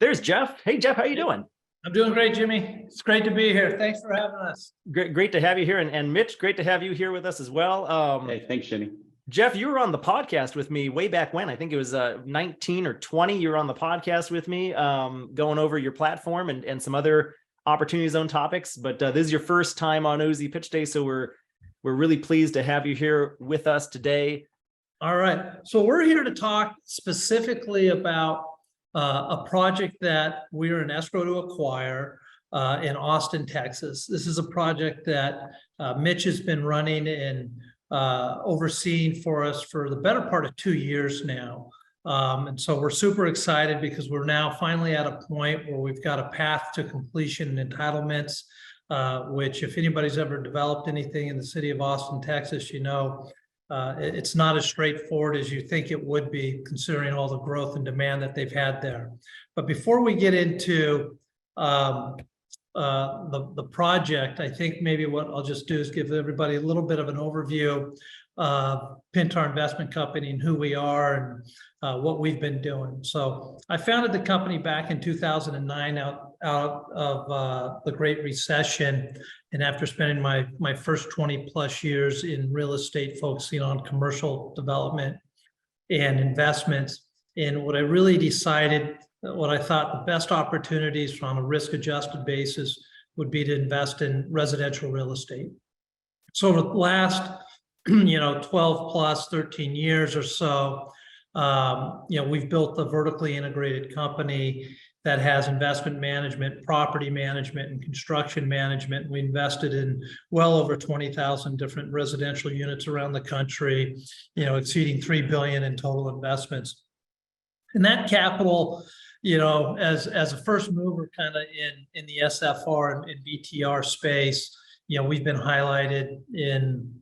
There's Jeff. Hey, Jeff, how you doing? I'm doing great, Jimmy. It's great to be here. Thanks for having us. Great to have you here. And Mitch, great to have you here with us as well. Hey, thanks, Jimmy. Jeff, you were on the podcast with me way back when. I think it was 19 or 20. You were on the podcast with me, going over your platform and some other Opportunity Zone topics. But this is your first time on OZ Pitch Day, so we're really pleased to have you here with us today. All right. So we're here to talk specifically about a project that we're in escrow to acquire in Austin, Texas. This is a project that Mitch has been running and overseeing for us for the better part of 2 years now. And so we're super excited because we're now finally at a point where we've got a path to completion and entitlements, which if anybody's ever developed anything in the city of Austin, Texas, you know, it's not as straightforward as you think it would be, considering all the growth and demand that they've had there. But before we get into the project, I think maybe what I'll just do is give everybody a little bit of an overview of Pintar Investment Company and who we are and what we've been doing. So I founded the company back in 2009 out of the Great Recession. And after spending my first 20 plus years in real estate, focusing on commercial development and investments, and what I really decided, what I thought the best opportunities from a risk adjusted basis would be to invest in residential real estate. So over the last 12 plus 13 years or so, we've built a vertically integrated company that has investment management, property management, and construction management. We invested in well over 20,000 different residential units around the country, exceeding $3 billion in total investments. And that capital, as a first mover kind of in the SFR and BTR space, we've been highlighted in,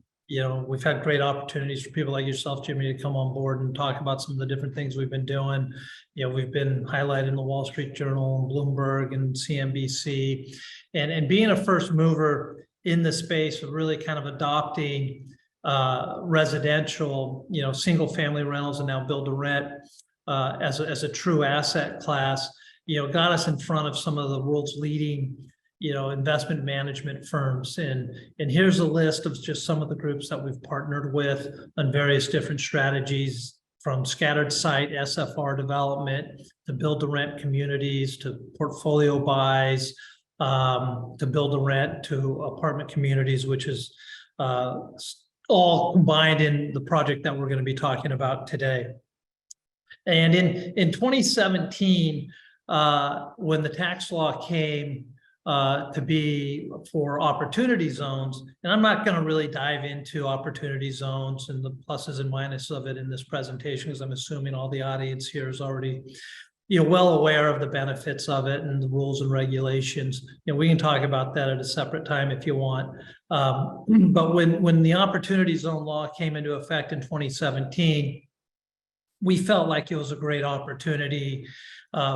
we've had great opportunities for people like yourself, Jimmy, to come on board and talk about some of the different things we've been doing. We've been highlighted in the Wall Street Journal and Bloomberg and CNBC, and being a first mover in the space of really kind of adopting residential, single family rentals and now build to rent as a true asset class, got us in front of some of the world's leading investment management firms. And here's a list of just some of the groups that we've partnered with on various different strategies, from scattered site SFR development to build to rent communities, to portfolio buys, to build to rent, to apartment communities, which is all combined in the project that we're going to be talking about today. And in 2017, when the tax law came to be for opportunity zones, and I'm not going to really dive into opportunity zones and the pluses and minuses of it in this presentation, because I'm assuming all the audience here is already well aware of the benefits of it and the rules and regulations. We can talk about that at a separate time if you want. But when the opportunity zone law came into effect in 2017, we felt like it was a great opportunity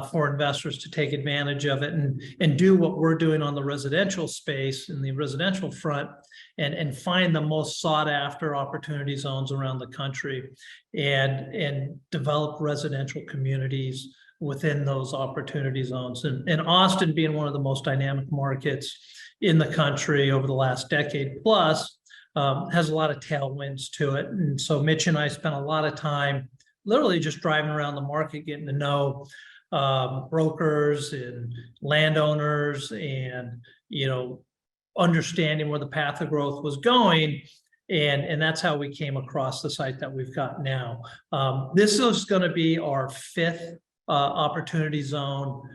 for investors to take advantage of it and do what we're doing on the residential space, in the residential front, and find the most sought after opportunity zones around the country and develop residential communities within those opportunity zones. And Austin, being one of the most dynamic markets in the country over the last decade plus, has a lot of tailwinds to it. And so Mitch and I spent a lot of time literally just driving around the market, getting to know brokers and landowners and, understanding where the path of growth was going. And that's how we came across the site that we've got now. This is going to be our fifth opportunity zone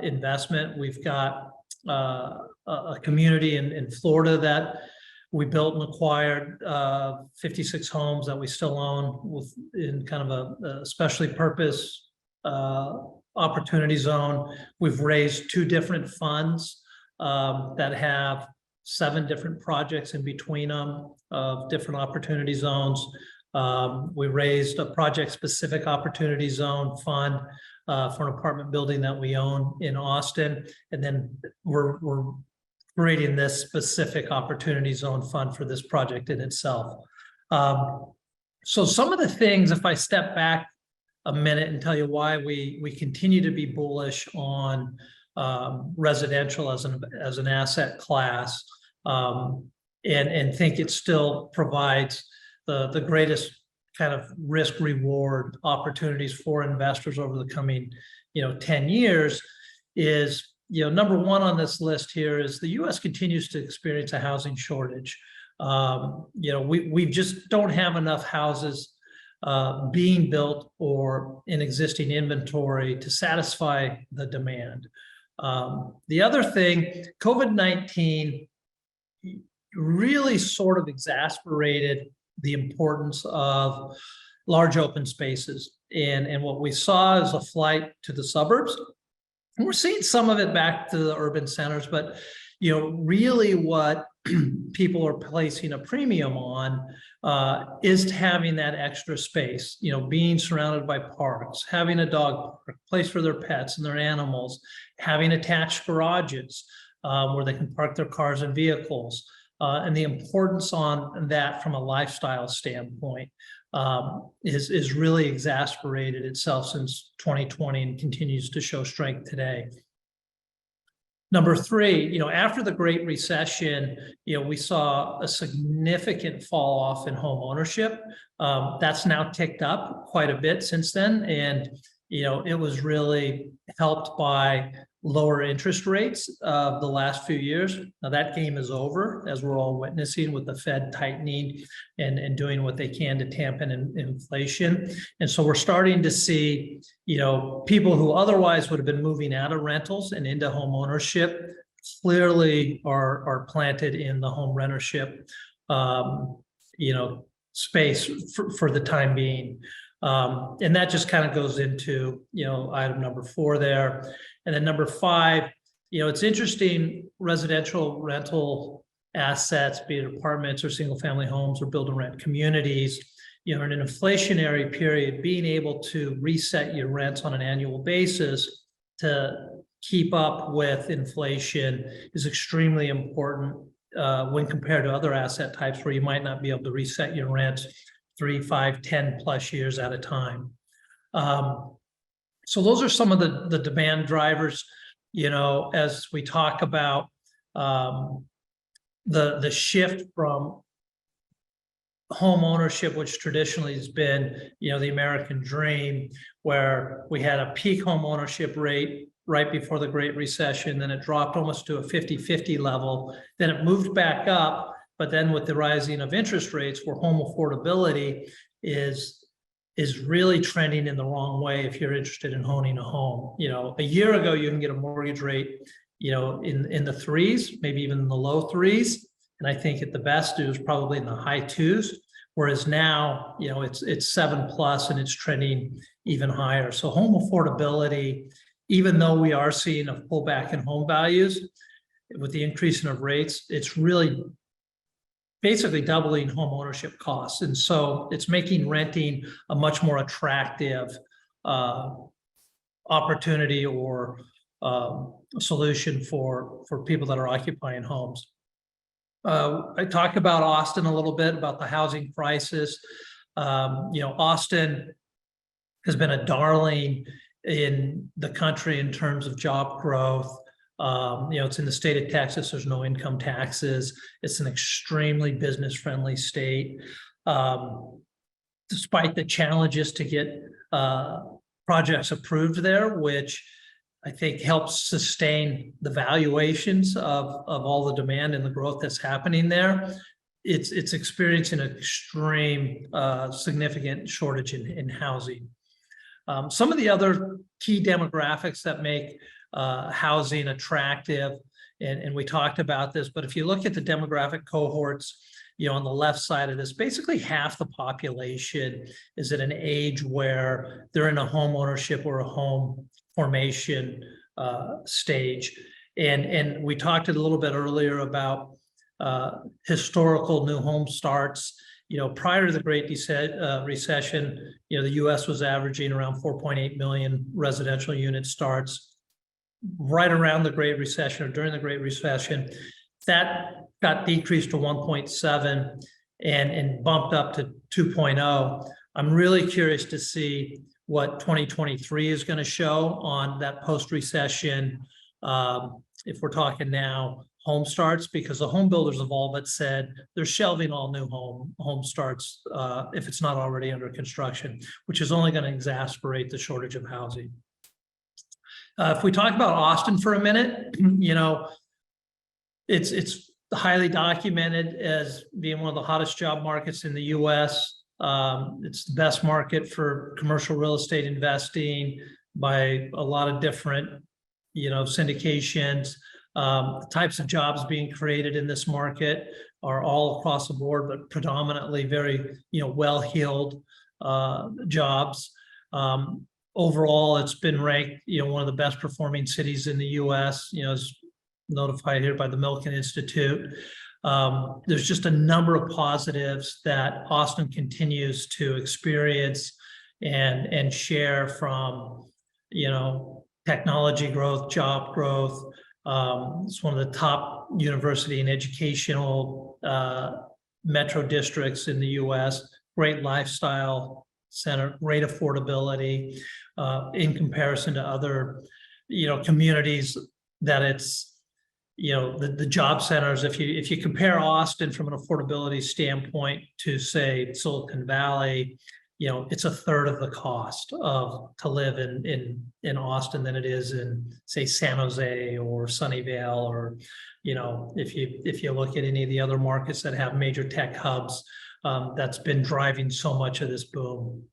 investment. We've got a community in Florida that we built and acquired 56 homes that we still own in kind of a specially purpose opportunity zone. We've raised 2 different funds that have 7 different projects in between them of different opportunity zones. We raised a project-specific opportunity zone fund for an apartment building that we own in Austin, and then we're creating this specific opportunity zone fund for this project in itself. So some of the things, if I step back a minute and tell you why we continue to be bullish on residential as an asset class, and think it still provides the greatest kind of risk reward opportunities for investors over the coming 10 years. Is number one on this list here is the U.S. continues to experience a housing shortage. We just don't have enough houses being built or in existing inventory to satisfy the demand. The other thing, COVID-19 really sort of exacerbated the importance of large open spaces. And what we saw is a flight to the suburbs. And we're seeing some of it back to the urban centers, but really what people are placing a premium on is having that extra space, being surrounded by parks, having a dog park, place for their pets and their animals, having attached garages where they can park their cars and vehicles, and the importance on that from a lifestyle standpoint is really exacerbated itself since 2020 and continues to show strength today. Number three, after the Great Recession, we saw a significant fall off in home ownership. That's now ticked up quite a bit since then. And, it was really helped by lower interest rates the last few years. Now that game is over, as we're all witnessing, with the Fed tightening and doing what they can to dampen inflation. And so we're starting to see, people who otherwise would have been moving out of rentals and into home ownership clearly are planted in the home rentership, space for the time being. And that just kind of goes into, item number 4 there. And then number 5, it's interesting, residential rental assets, be it apartments or single family homes or build and rent communities, in an inflationary period, being able to reset your rents on an annual basis to keep up with inflation is extremely important when compared to other asset types where you might not be able to reset your rents 3, 5, 10 plus years at a time. So those are some of the demand drivers, as we talk about the shift from home ownership, which traditionally has been, the American dream, where we had a peak home ownership rate right before the Great Recession, then it dropped almost to a 50-50 level, then it moved back up. But then with the rising of interest rates, where home affordability is really trending in the wrong way if you're interested in owning a home. A year ago, you can get a mortgage rate, in the 3s, maybe even in the low 3s. And I think at the best it was probably in the high 2s. Whereas now, it's 7+ and it's trending even higher. So home affordability, even though we are seeing a pullback in home values with the increase of rates, it's really basically doubling home ownership costs. And so it's making renting a much more attractive opportunity or solution for people that are occupying homes. I talked about Austin a little bit, about the housing crisis. Austin has been a darling in the country in terms of job growth. It's in the state of Texas. There's no income taxes. It's an extremely business-friendly state. Despite the challenges to get projects approved there, which I think helps sustain the valuations of all the demand and the growth that's happening there, it's experiencing an extreme significant shortage in housing. Some of the other key demographics that make housing attractive, and we talked about this, but if you look at the demographic cohorts, on the left side of this, basically half the population is at an age where they're in a home ownership or a home formation stage. And we talked a little bit earlier about historical new home starts. Prior to the Great Recession, the U.S. was averaging around 4.8 million residential unit starts. Right around the Great Recession, or during the Great Recession, that got decreased to 1.7 and bumped up to 2.0. I'm really curious to see what 2023 is going to show on that post-recession. If we're talking now home starts, because the home builders have all but said they're shelving all new home starts if it's not already under construction, which is only going to exacerbate the shortage of housing. If we talk about Austin for a minute, you know, it's highly documented as being one of the hottest job markets in the U.S. It's the best market for commercial real estate investing by a lot of different, you know, syndications. The types of jobs being created in this market are all across the board, but predominantly very, you know, well-heeled jobs. Overall, it's been ranked, you know, one of the best performing cities in the U.S., you know, as notified here by the Milken Institute. There's just a number of positives that Austin continues to experience and share from, you know, technology growth, job growth. It's one of the top university and educational metro districts in the U.S. Great lifestyle center, great affordability in comparison to other, you know, communities that it's, you know, the job centers. If you compare Austin from an affordability standpoint to, say, Silicon Valley, you know, it's a third of the cost to live in Austin than it is in, say, San Jose or Sunnyvale, or, you know, if you look at any of the other markets that have major tech hubs, that's been driving so much of this boom.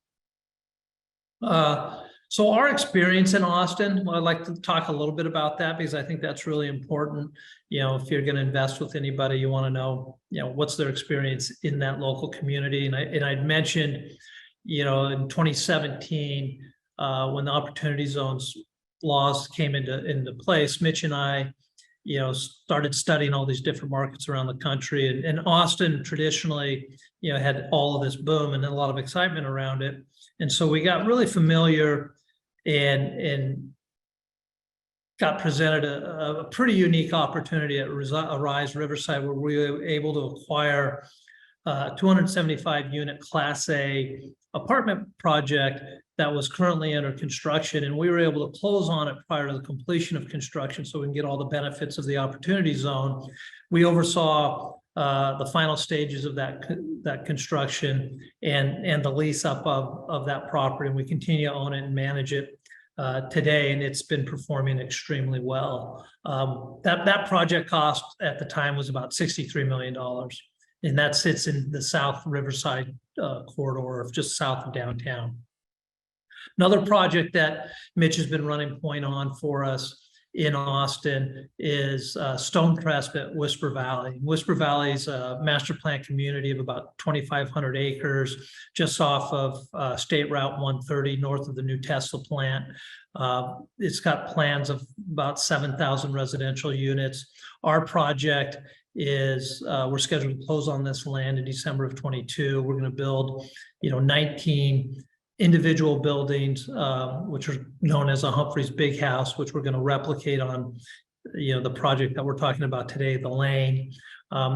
So our experience in Austin, well, I'd like to talk a little bit about that because I think that's really important. You know, if you're going to invest with anybody, you want to know, you know, what's their experience in that local community. And I'd mentioned, you know, in 2017, when the opportunity zones laws came into place, Mitch and I, you know, started studying all these different markets around the country. And Austin traditionally, you know, had all of this boom and a lot of excitement around it. And so we got really familiar and got presented a pretty unique opportunity at Arise Riverside, where we were able to acquire a 275 unit Class A apartment project that was currently under construction. And we were able to close on it prior to the completion of construction so we can get all the benefits of the opportunity zone. We oversaw the final stages of that construction and the lease up of that property. And we continue to own it and manage it today, and it's been performing extremely well. That project cost at the time was about $63 million. And that sits in the South Riverside corridor, just south of downtown. Another project that Mitch has been running point on for us in Austin is Stonecrest at Whisper Valley. Whisper Valley is a master plan community of about 2,500 acres, just off of State Route 130, north of the new Tesla plant. It's got plans of about 7,000 residential units. Our project is we're scheduled to close on this land in December of 22. We're going to build, you know, 19 individual buildings, which are known as a Humphrey's Big House, which we're going to replicate on, you know, the project that we're talking about today, the Lane.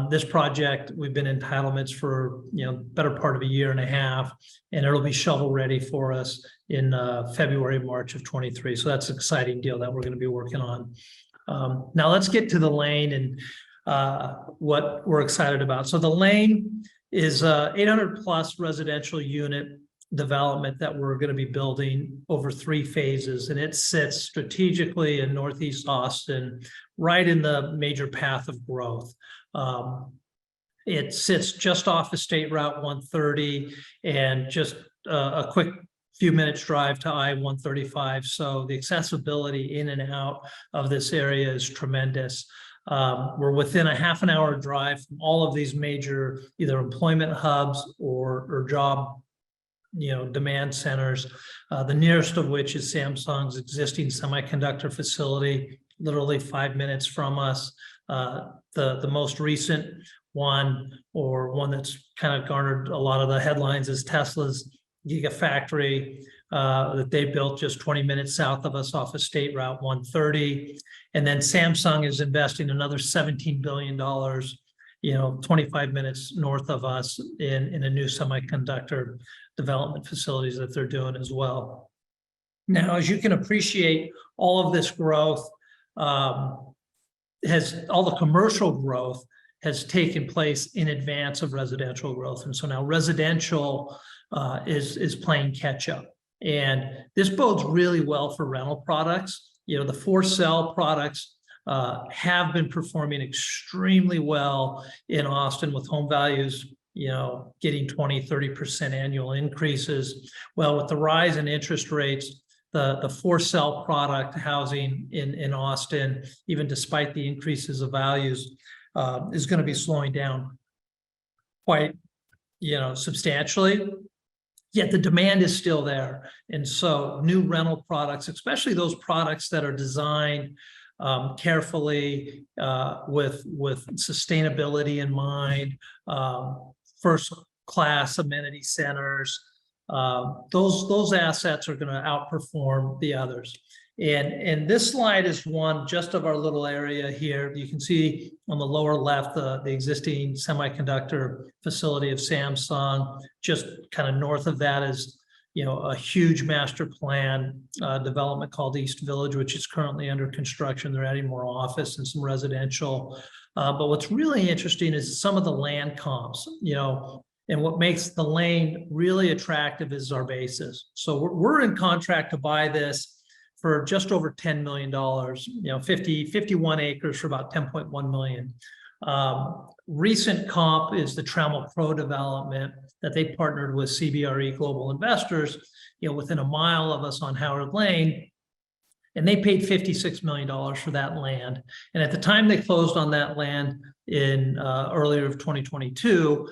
This project, we've been in entitlements for, you know, better part of a year and a half, and it'll be shovel ready for us in February, March of 23. So that's an exciting deal that we're going to be working on. Now let's get to the Lane and what we're excited about. So the Lane is a 800 plus residential unit development that we're going to be building over 3 phases, and it sits strategically in Northeast Austin, right in the major path of growth. It sits just off of State Route 130 and just a quick few minutes drive to I-135. So the accessibility in and out of this area is tremendous. We're within a half an hour drive from all of these major either employment hubs or job, you know, demand centers, the nearest of which is Samsung's existing semiconductor facility, literally 5 minutes from us. The most recent one, or one that's kind of garnered a lot of the headlines, is Tesla's Gigafactory that they built just 20 minutes south of us off of State Route 130. And then Samsung is investing another $17 billion, you know, 25 minutes north of us in a new semiconductor development facilities that they're doing as well. Now, as you can appreciate, all of this growth has all the commercial growth has taken place in advance of residential growth. And so now residential is playing catch up. And this bodes really well for rental products. You know, the for sale products have been performing extremely well in Austin with home values, you know, getting 20-30% annual increases. Well, with the rise in interest rates, the for sale product housing in Austin, even despite the increases of values, is going to be slowing down quite, you know, substantially. Yet the demand is still there. And so new rental products, especially those products that are designed carefully with sustainability in mind, first class amenity centers, those assets are going to outperform the others. And this slide is one just of our little area here. You can see on the lower left the existing semiconductor facility of Samsung. Just kind of north of that is, you know, a huge master plan development called East Village, which is currently under construction. They're adding more office and some residential. But what's really interesting is some of the land comps, you know, and what makes the lane really attractive is our basis. So we're in contract to buy this for just over $10 million, you know, 51 acres for about 10.1 million. Recent comp is the Trammell Crow development that they partnered with CBRE Global Investors, you know, within a mile of us on Howard Lane. And they paid $56 million for that land. And at the time they closed on that land in earlier of 2022,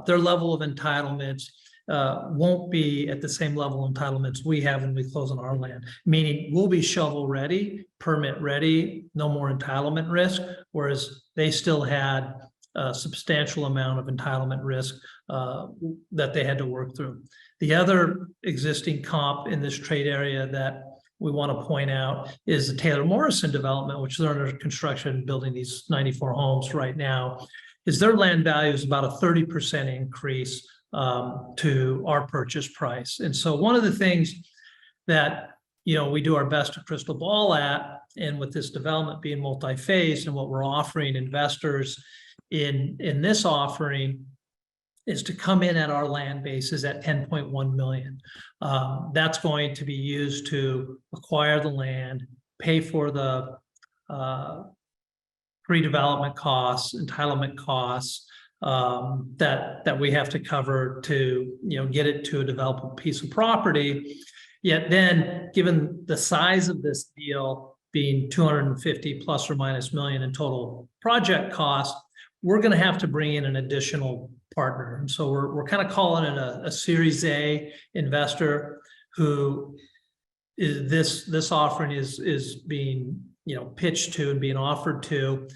their level of entitlements won't be at the same level of entitlements we have when we close on our land, meaning we'll be shovel ready, permit ready, no more entitlement risk, whereas they still had a substantial amount of entitlement risk that they had to work through. The other existing comp in this trade area that we want to point out is the Taylor Morrison development, which is under construction, building these 94 homes right now, is their land value is about a 30% increase to our purchase price. And so one of the things that, you know, we do our best to crystal ball at, and with this development being multi-phased and what we're offering investors in this offering is to come in at our land bases at 10.1 million. That's going to be used to acquire the land, pay for the pre-development costs, entitlement costs, that we have to cover to, you know, get it to a developable piece of property. Yet then, given the size of this deal being 250 plus or minus million in total project cost, we're going to have to bring in an additional partner. And so we're kind of calling it a Series A investor who is this offering is being, you know, pitched to and being offered to.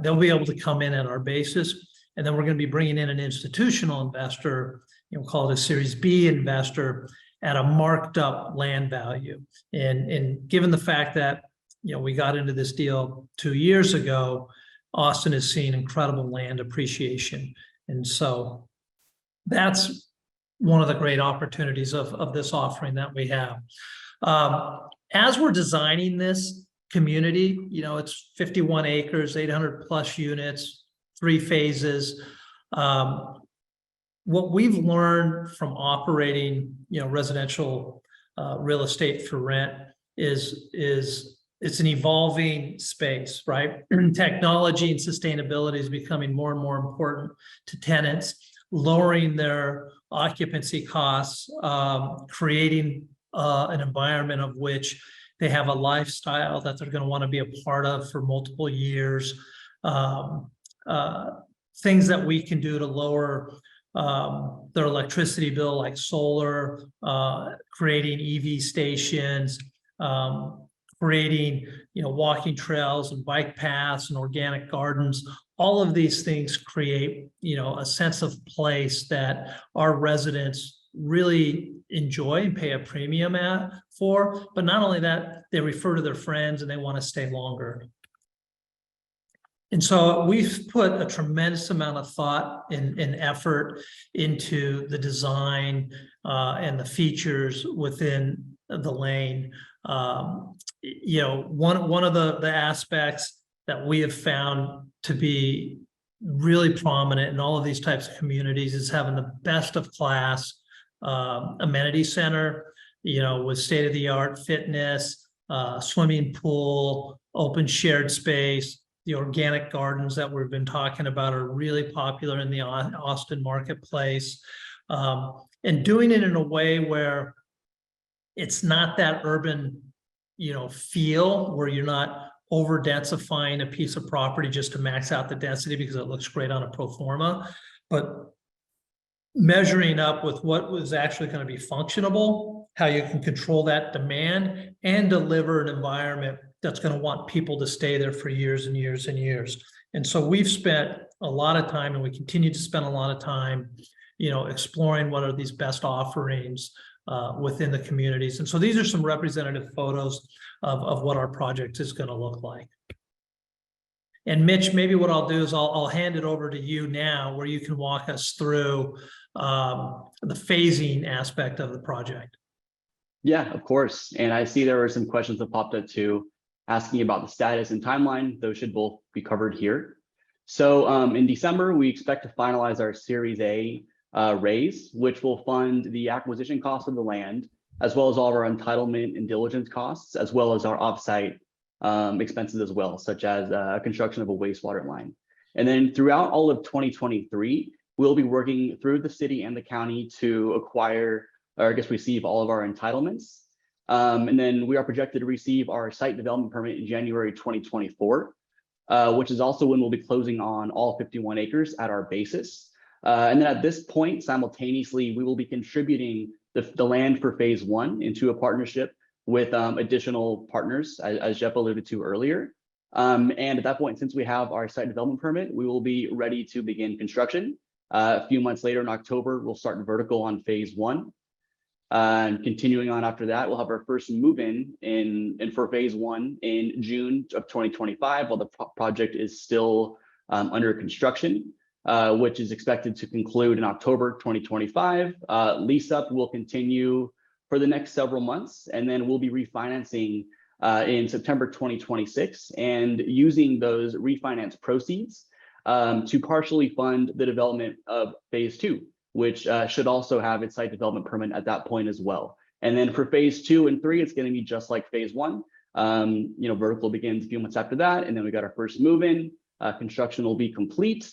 They'll be able to come in at our basis. And then we're going to be bringing in an institutional investor, you know, call it a Series B investor at a marked up land value. And given the fact that, you know, we got into this deal 2 years ago, Austin is seeing incredible land appreciation. And so that's one of the great opportunities of this offering that we have. As we're designing this community, you know, it's 51 acres, 800 plus units, 3 phases. What we've learned from operating, you know, residential real estate for rent is it's an evolving space, right? Technology and sustainability is becoming more and more important to tenants, lowering their occupancy costs, creating an environment of which they have a lifestyle that they're going to want to be a part of for multiple years. Things that we can do to lower their electricity bill, like solar, creating EV stations, creating, you know, walking trails and bike paths and organic gardens. All of these things create, you know, a sense of place that our residents really enjoy and pay a premium for. But not only that, they refer to their friends and they want to stay longer. And so we've put a tremendous amount of thought and effort into the design and the features within the lane. One of the aspects that we have found to be really prominent in all of these types of communities is having the best of class amenity center, with state-of-the-art fitness, swimming pool, open shared space. The organic gardens that we've been talking about are really popular in the Austin marketplace. And doing it in a way where it's not that urban, feel, where you're not over densifying a piece of property just to max out the density because it looks great on a pro forma, but measuring up with what was actually going to be functionable, how you can control that demand and deliver an environment that's going to want people to stay there for years and years and years. And so we've spent a lot of time, and we continue to spend a lot of time, exploring what are these best offerings within the communities. And so these are some representative photos of what our project is going to look like. And Mitch, maybe what I'll do is I'll hand it over to you now, where you can walk us through the phasing aspect of the project. Yeah, of course. And I see there were some questions that popped up too, asking about the status and timeline. Those should both be covered here. So in December, we expect to finalize our Series A raise, which will fund the acquisition cost of the land, as well as all of our entitlement and diligence costs, as well as our offsite expenses as well, such as construction of a wastewater line. And then throughout all of 2023, we'll be working through the city and the county to acquire, or I guess receive, all of our entitlements. And then we are projected to receive our site development permit in January 2024, which is also when we'll be closing on all 51 acres at our basis. And then at this point, simultaneously, we will be contributing the land for phase 1 into a partnership with additional partners, as Jeff alluded to earlier. And at that point, since we have our site development permit, we will be ready to begin construction. A few months later in October, we'll start vertical on phase 1. And continuing on after that, we'll have our first move-in for phase 1 in June of 2025, while the project is still under construction, which is expected to conclude in October 2025. Lease up will continue for the next several months, and then we'll be refinancing in September 2026 and using those refinance proceeds to partially fund the development of phase 2, which should also have its site development permit at that point as well. And then for phase 2 and 3, it's going to be just like phase 1. Vertical begins a few months after that, and then we got our first move-in. Construction will be complete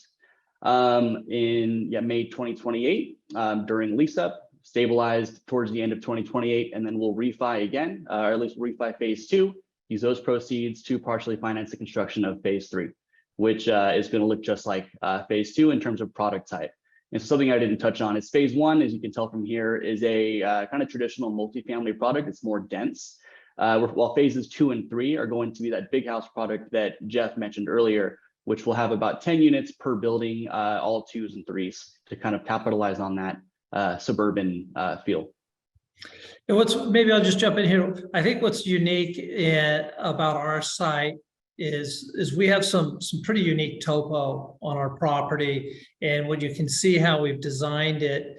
in May 2028 during lease up, stabilized towards the end of 2028, and then we'll refi again, or at least refi phase 2, use those proceeds to partially finance the construction of phase 3, which is going to look just like phase 2 in terms of product type. And so something I didn't touch on is phase 1, as you can tell from here, is a kind of traditional multifamily product. It's more dense, while phases 2 and 3 are going to be that big house product that Jeff mentioned earlier, which will have about 10 units per building, all 2s and 3s, to kind of capitalize on that suburban feel. And maybe I'll just jump in here. I think what's unique about our site is we have some pretty unique topo on our property, and what you can see how we've designed it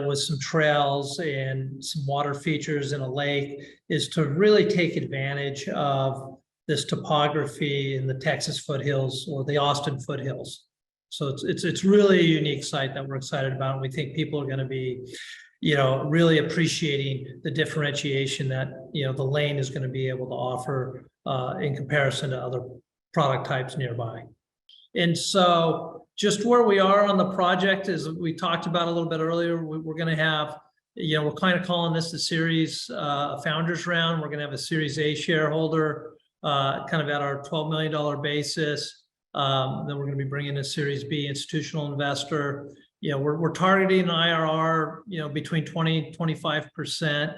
with some trails and some water features and a lake is to really take advantage of this topography in the Texas foothills or the Austin foothills. So it's really a unique site that we're excited about. And we think people are going to be, really appreciating the differentiation that, the lane is going to be able to offer in comparison to other product types nearby. And so just where we are on the project, as we talked about a little bit earlier, we're going to have, we're kind of calling this the series founders round. We're going to have a Series A shareholder kind of at our $12 million basis. Then we're going to be bringing a Series B institutional investor. We're targeting an IRR, between 20 and 25%,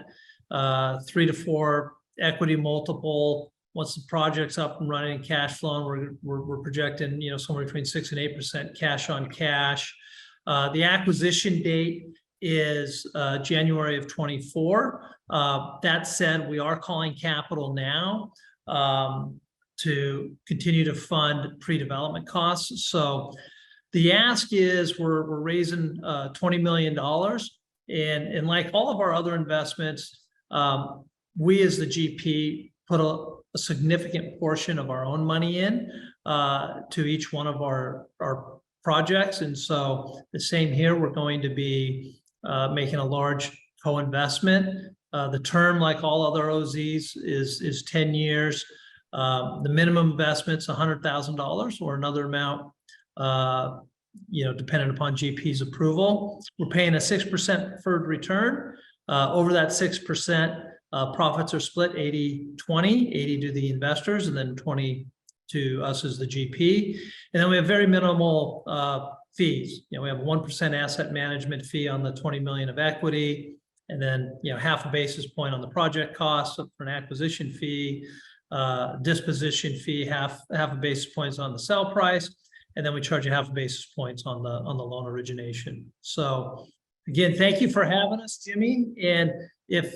3 to 4 equity multiple. Once the project's up and running and cash flowing, we're projecting, somewhere between 6 and 8% cash on cash. The acquisition date is January of 24. That said, we are calling capital now to continue to fund pre-development costs. So the ask is we're raising $20 million. And like all of our other investments, We as the GP put a significant portion of our own money in to each one of our projects. And so the same here, we're going to be making a large co-investment. The term, like all other OZs, is 10 years. The minimum investment's $100,000 or another amount, dependent upon GP's approval. We're paying a 6% preferred return. Over that 6%, profits are split 80-20, 80 to the investors and then 20 to us as the GP. And then we have very minimal fees. We have a 1% asset management fee on the 20 million of equity, and then half a basis point on the project cost for an acquisition fee, disposition fee, half a basis points on the sell price, and then we charge you half a basis points on the loan origination. So again, thank you for having us, Jimmy. And if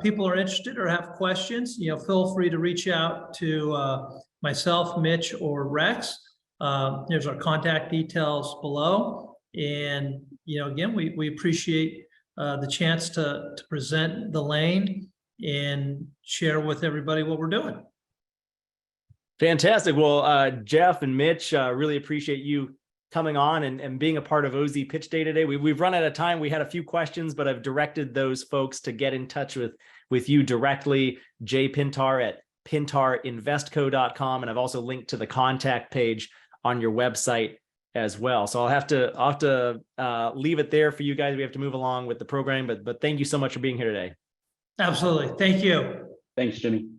people are interested or have questions, feel free to reach out to myself, Mitch, or Rex. There's our contact details below. And again, we appreciate the chance to present the lane and share with everybody what we're doing. Fantastic. Well, Jeff and Mitch, really appreciate you coming on and being a part of OZ Pitch Day today. We've run out of time. We had a few questions, but I've directed those folks to get in touch with you directly, Jay Pintar at pintarinvestco.com. And I've also linked to the contact page on your website as well. So I'll have to leave it there for you guys. We have to move along with the program, but thank you so much for being here today. Absolutely. Thank you. Thanks, Jimmy.